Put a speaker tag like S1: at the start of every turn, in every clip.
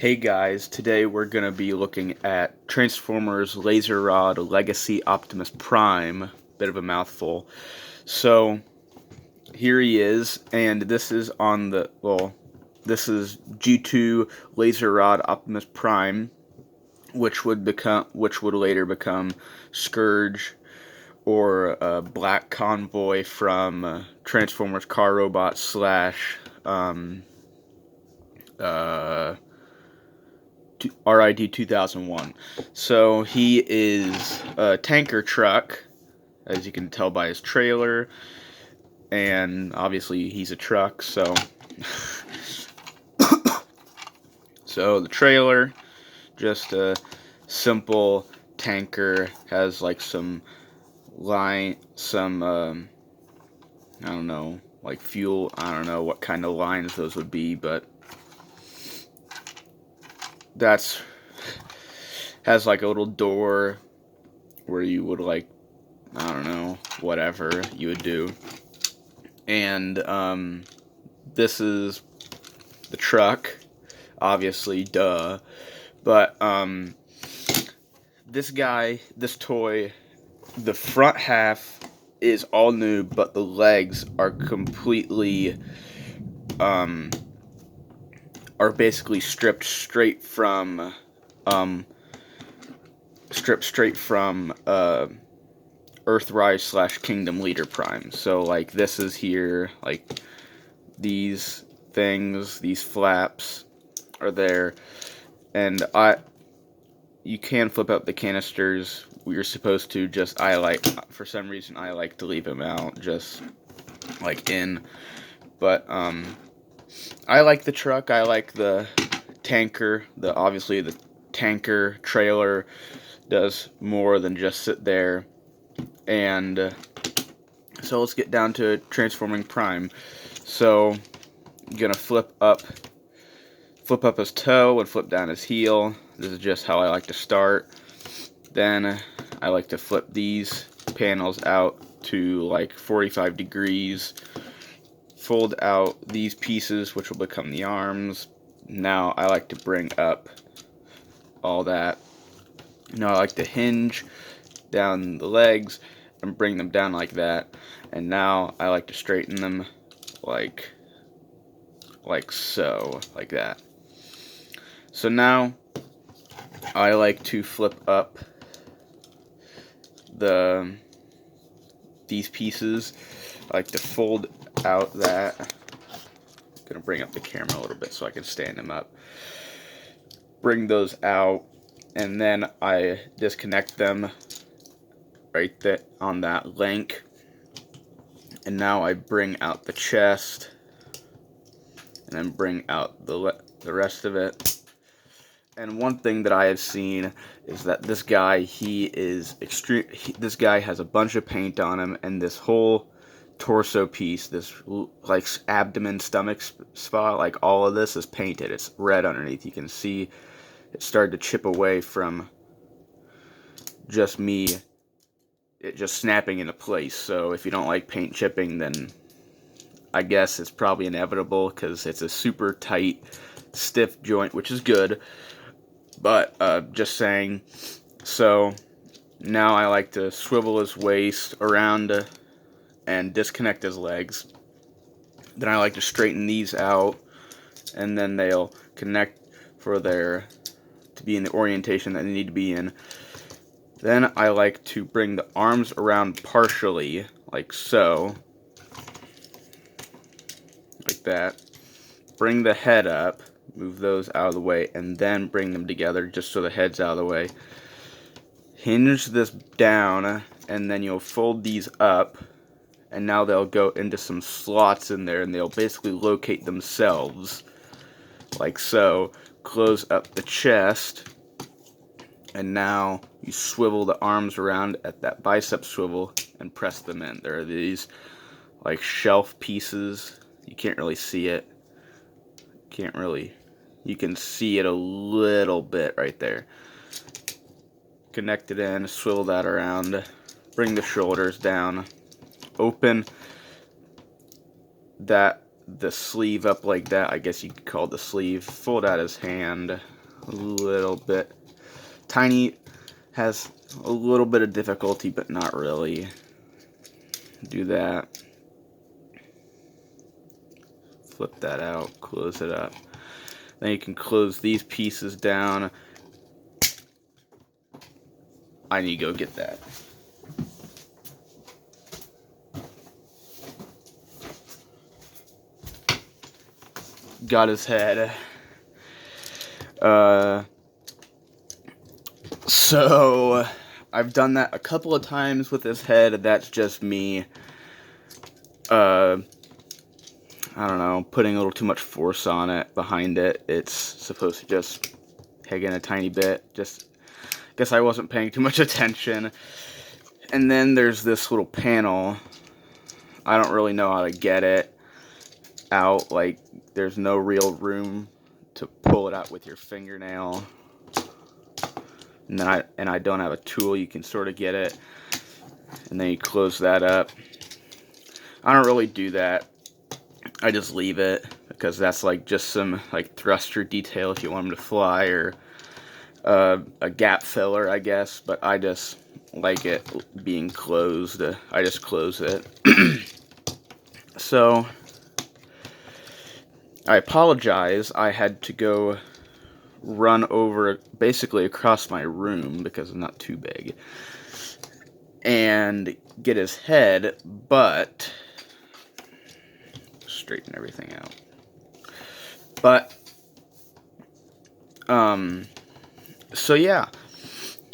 S1: Hey guys, today we're going to be looking at Transformers Laser Rod Legacy Optimus Prime. Bit of a mouthful. So, here he is, and this is this is G2 Laser Rod Optimus Prime, which would later become Scourge or Black Convoy from Transformers Car Robot slash RID 2001. So he is a tanker truck, as you can tell by his trailer, and obviously he's a truck, so so the trailer, just a simple tanker, has like some I don't know, like fuel. I don't know what kind of lines those would be, but that's has like a little door where you would, like, I don't know, whatever you would do. And this is the truck, obviously, duh. But this toy, the front half is all new, but the legs are completely are basically stripped straight from Earthrise / Kingdom Leader Prime. So, like, this is here, like, these things, these flaps are there, and you can flip out the canisters. You're supposed to, for some reason, I like to leave them out, just, like, in, but, I like the truck, I like the tanker, obviously the tanker trailer does more than just sit there. And so let's get down to transforming Prime. So I'm gonna flip up his toe and flip down his heel. This is just how I like to start. Then I like to flip these panels out to like 45 degrees. Fold out these pieces, which will become the arms. Now I like to bring up all that. Now I like to hinge down the legs and bring them down like that. And now I like to straighten them like so, like that. So now I like to flip up these pieces. I like to fold out that. I'm gonna bring up the camera a little bit so I can stand them up. Bring those out, and then I disconnect them right there on that link. And now I bring out the chest, and then bring out the rest of it. And one thing that I have seen is that this guy, this guy has a bunch of paint on him, and this whole torso piece, this like abdomen, stomach spot, like all of this is painted. It's red underneath. You can see it started to chip away from just it just snapping into place. So if you don't like paint chipping, then I guess it's probably inevitable, because it's a super tight, stiff joint, which is good. But just saying. So now I like to swivel his waist around and disconnect his legs. Then I like to straighten these out, and then they'll connect to be in the orientation that they need to be in. Then I like to bring the arms around partially, like so, like that. Bring the head up, move those out of the way, and then bring them together just so the head's out of the way. Hinge this down, and then you'll fold these up, and now they'll go into some slots in there, and they'll basically locate themselves, like so. Close up the chest, and now you swivel the arms around at that bicep swivel and press them in. There are these like shelf pieces. You can't really see it. You can see it a little bit right there. Connect it in, swivel that around, bring the shoulders down, open the sleeve up like that. I guess you could call it the sleeve. Fold out his hand, a little bit. Tiny has a little bit of difficulty, but not really. Do that. Flip that out, close it up. Then you can close these pieces down. I need to go get that. Got his head. So I've done that a couple of times with his head. That's just me, I don't know, putting a little too much force on it, behind it. It's supposed to just hang in a tiny bit. Just, guess I wasn't paying too much attention. And then there's this little panel. I don't really know how to get it out. Like, there's no real room to pull it out with your fingernail. And then I don't have a tool. You can sort of get it. And then you close that up. I don't really do that. I just leave it, because that's like just some like thruster detail if you want them to fly, or a gap filler, I guess. But I just like it being closed. I just close it. So I apologize. I had to go run over basically across my room, because I'm not too big, and get his head, but straighten everything out. But so yeah,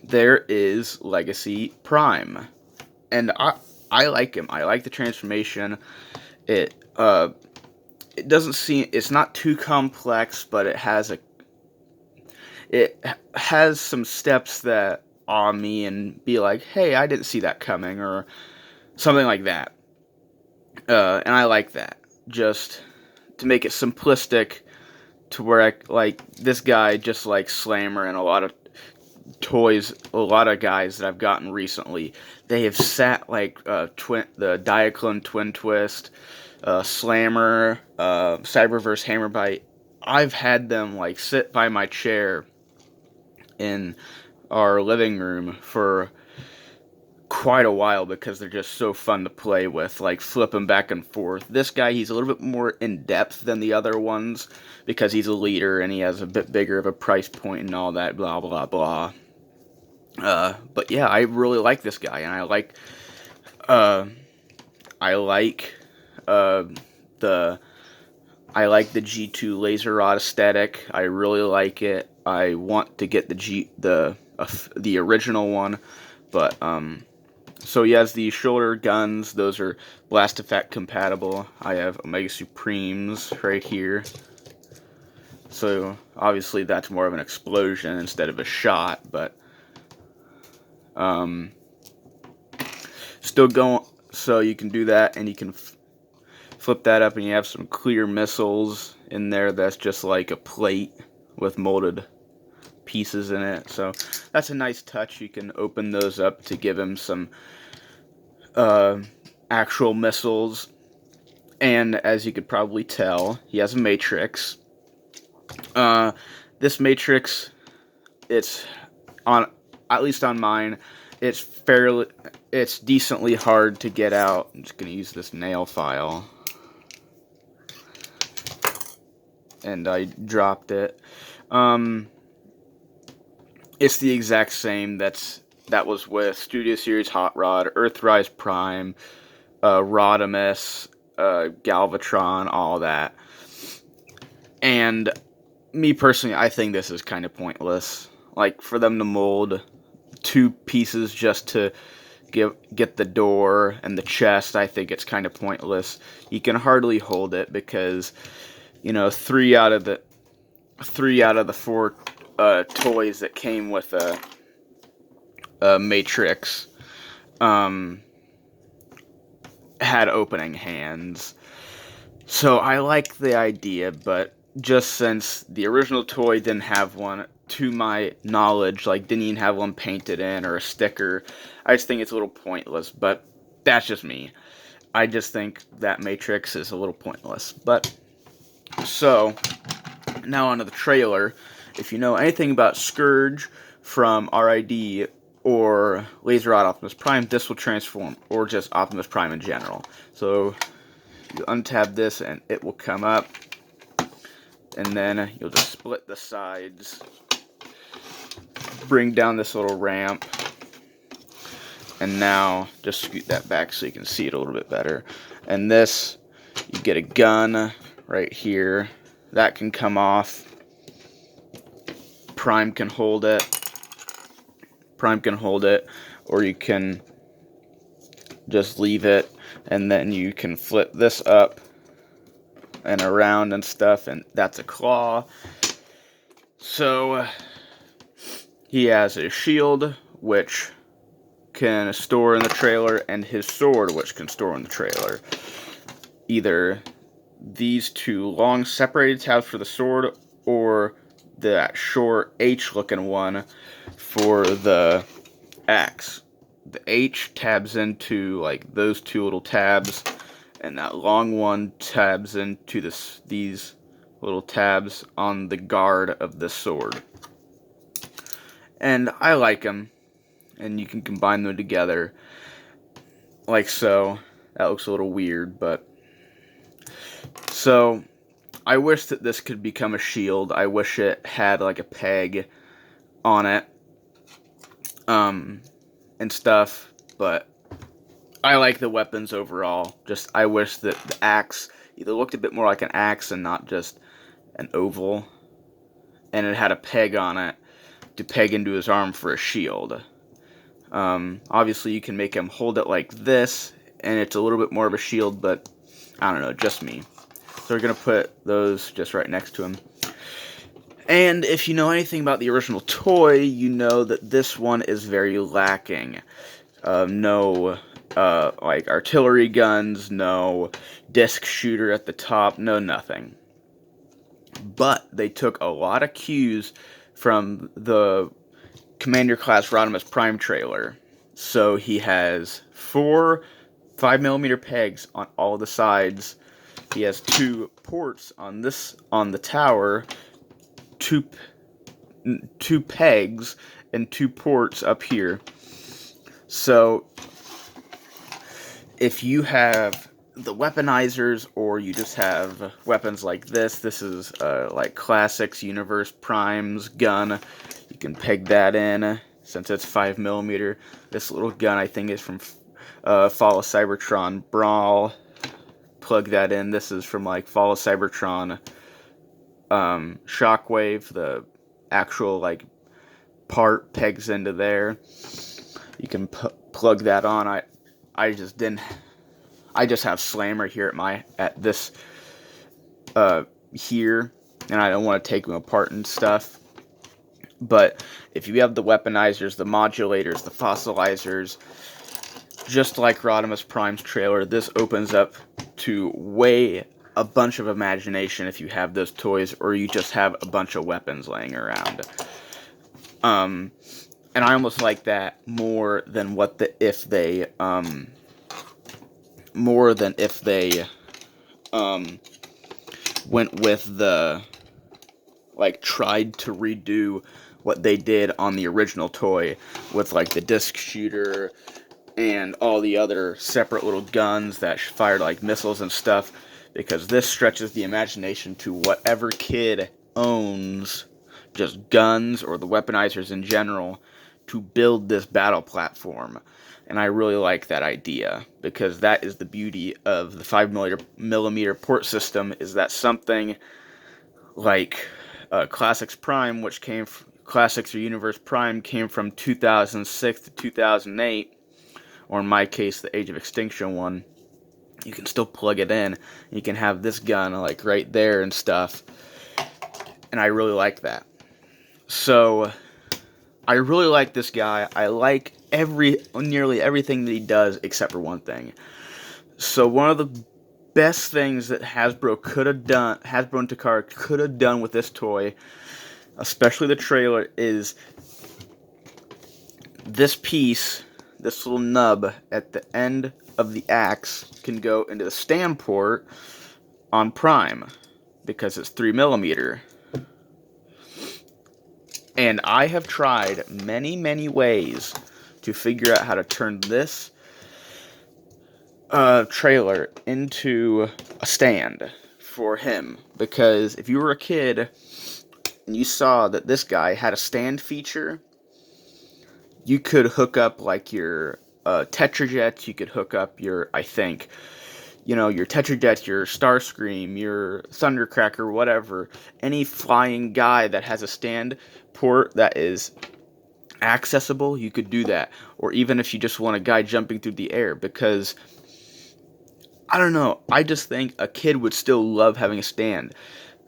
S1: there is Legacy Prime, and I like him. I like the transformation. It doesn't seem, it's not too complex, but it has some steps that awe me and be like, hey, I didn't see that coming, or something like that. And I like that, just to make it simplistic, to where this guy, just like Slammer and a lot of toys, a lot of guys that I've gotten recently, they have sat like the Diaclone Twin Twist, Slammer, Cyberverse Hammerbite. I've had them like sit by my chair in our living room for quite a while, because they're just so fun to play with, like flipping back and forth. This guy, he's a little bit more in depth than the other ones, because he's a leader and he has a bit bigger of a price point and all that, blah blah blah. But yeah, I really like this guy, and I like the G2 laser rod aesthetic. I really like it. I want to get the original one, but so he has the shoulder guns. Those are blast effect compatible. I have Omega Supremes right here. So obviously that's more of an explosion instead of a shot, but still going. So you can do that, and you can flip that up, and you have some clear missiles in there. That's just like a plate with molded pieces in it. So that's a nice touch. You can open those up to give him some actual missiles. And as you could probably tell, he has a matrix. This matrix, it's on, at least on mine, it's decently hard to get out. I'm just gonna use this nail file. And I dropped it. It's the exact same that was with Studio Series Hot Rod, Earthrise Prime, Rodimus, Galvatron, all that. And me personally, I think this is kind of pointless. Like, for them to mold two pieces just to get the door and the chest, I think it's kind of pointless. You can hardly hold it, because, you know, three out of the 4 toys that came with a Matrix had opening hands. So I like the idea, but just since the original toy didn't have one, to my knowledge, like didn't even have one painted in or a sticker, I just think it's a little pointless. But that's just me. I just think that Matrix is a little pointless. But so now onto the trailer, if you know anything about Scourge from RID or Lazer Optimus Prime, this will transform, or just Optimus Prime in general. So you untab this and it will come up, and then you'll just split the sides, bring down this little ramp, and now just scoot that back so you can see it a little bit better. And this, you get a gun right here that can come off. Prime can hold it, or you can just leave it, and then you can flip this up and around and stuff, and that's a claw. So he has a shield, which can store in the trailer, and his sword, which can store in the trailer. Either these two long separated tabs for the sword, or that short H-looking one for the axe. The H tabs into like those two little tabs, and that long one tabs into these little tabs on the guard of the sword. And I like them, and you can combine them together like so. That looks a little weird, but so I wish that this could become a shield. I wish it had like a peg on it and stuff, but I like the weapons overall. Just I wish that the axe either looked a bit more like an axe and not just an oval, and it had a peg on it to peg into his arm for a shield. Obviously you can make him hold it like this, and it's a little bit more of a shield, but I don't know, just me. So we're going to put those just right next to him. And if you know anything about the original toy, you know that this one is very lacking. No like artillery guns, no disc shooter at the top, no nothing. But they took a lot of cues from the Commander Class Rodimus Prime trailer. So he has 4 5mm pegs on all the sides. He has 2 ports on the tower, two pegs, and 2 ports up here. So if you have the weaponizers, or you just have weapons like this is like Classics Universe Prime's gun. You can peg that in, since it's 5mm. This little gun I think is from Fall of Cybertron Brawl. Plug that in. This is from like Fall of Cybertron Shockwave. The actual like part pegs into there. You can plug that on. I just have Slammer here at this here, and I don't want to take them apart and stuff. But if you have the weaponizers, the modulators, the fossilizers, just like Rodimus Prime's trailer, this opens up to a bunch of imagination if you have those toys, or you just have a bunch of weapons laying around. And I almost like that more than if they went with the like tried to redo what they did on the original toy with like the disc shooter and all the other separate little guns that fired like missiles and stuff, because this stretches the imagination to whatever kid owns just guns or the weaponizers in general to build this battle platform. And I really like that idea, because that is the beauty of the 5mm port system, is that something like Classics Prime, which came from Classics or Universe Prime, came from 2006 to 2008, or in my case, the Age of Extinction one. You can still plug it in. You can have this gun like right there and stuff. And I really like that. So I really like this guy. I like nearly everything that he does except for one thing. So one of the best things that Hasbro and Takara could have done with this toy, especially the trailer, is this piece, this little nub at the end of the axe can go into the stand port on Prime, because it's 3mm. And I have tried many, many ways to figure out how to turn this trailer into a stand for him. Because if you were a kid and you saw that this guy had a stand feature, you could hook up like your Tetrajets, you could hook up your, I think, your Tetrajets, your Starscream, your Thundercracker, whatever. Any flying guy that has a stand port that is accessible, you could do that. Or even if you just want a guy jumping through the air, because I don't know, I just think a kid would still love having a stand.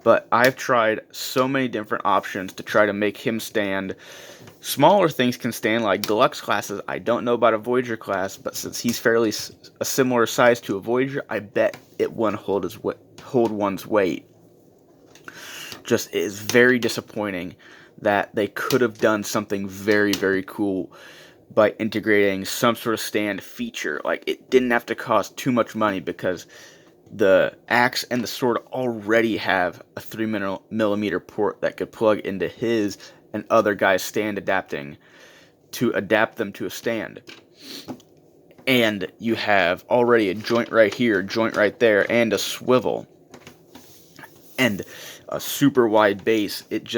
S1: But I've tried so many different options to try to make him stand. Smaller things can stand, like deluxe classes. I don't know about a Voyager class, but since he's fairly a similar size to a Voyager, I bet it wouldn't hold one's weight. Just it is very disappointing that they could have done something very, very cool by integrating some sort of stand feature. Like, it didn't have to cost too much money, because the axe and the sword already have a 3mm port that could plug into his and other guys' stand adapting to adapt them to a stand. And you have already a joint right here, joint right there, and a swivel. And a super wide base. It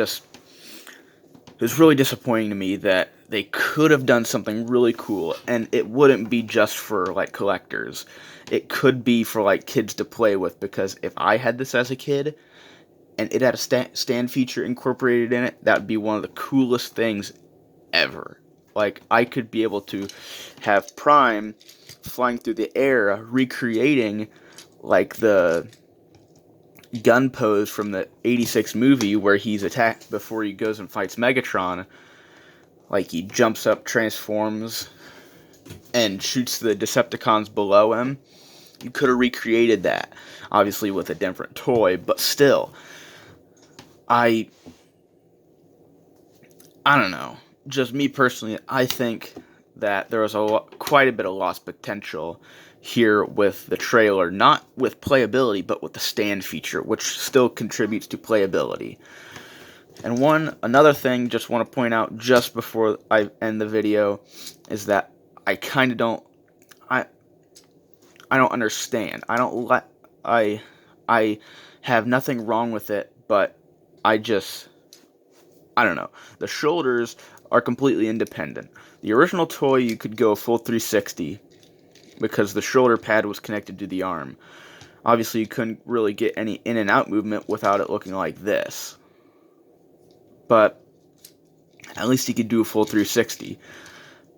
S1: was really disappointing to me that they could have done something really cool, and it wouldn't be just for like collectors. It could be for like kids to play with, because if I had this as a kid and it had a stand feature incorporated in it, that would be one of the coolest things ever. Like, I could be able to have Prime flying through the air, recreating like the gun pose from the 86 movie where he's attacked before he goes and fights Megatron. Like, he jumps up, transforms, and shoots the Decepticons below him. You could have recreated that, obviously with a different toy, but still, I don't know. Just me personally, I think that there was quite a bit of lost potential here with the trailer, not with playability, but with the stand feature, which still contributes to playability. And another thing, just want to point out just before I end the video, is that I kind of don't, I don't understand. I have nothing wrong with it, but I don't know. The shoulders are completely independent. The original toy, you could go full 360 because the shoulder pad was connected to the arm. Obviously, you couldn't really get any in and out movement without it looking like this. But at least you could do a full 360.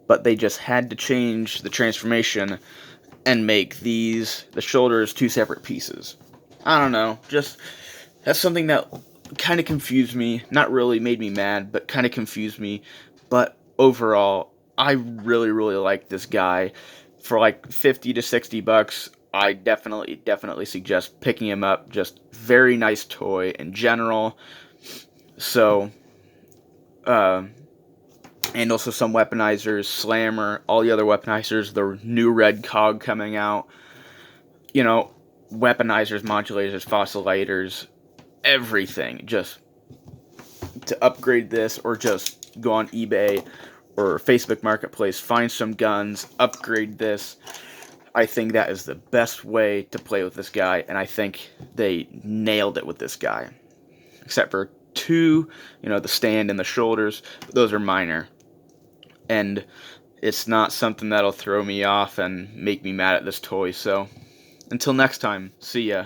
S1: But they just had to change the transformation and make the shoulders two separate pieces. I don't know. Just, that's something that kind of confused me. Not really made me mad, but kind of confused me. But overall, I really, really like this guy. For like 50 to 60 bucks, I definitely suggest picking him up. Just very nice toy in general. So, and also some weaponizers, Slammer, all the other weaponizers, the new red cog coming out, weaponizers, modulators, fossilators, everything. Just to upgrade this, or just go on eBay or Facebook Marketplace, find some guns, upgrade this. I think that is the best way to play with this guy, and I think they nailed it with this guy. Except for two, the stand and the shoulders, those are minor. And it's not something that'll throw me off and make me mad at this toy. So, until next time, see ya.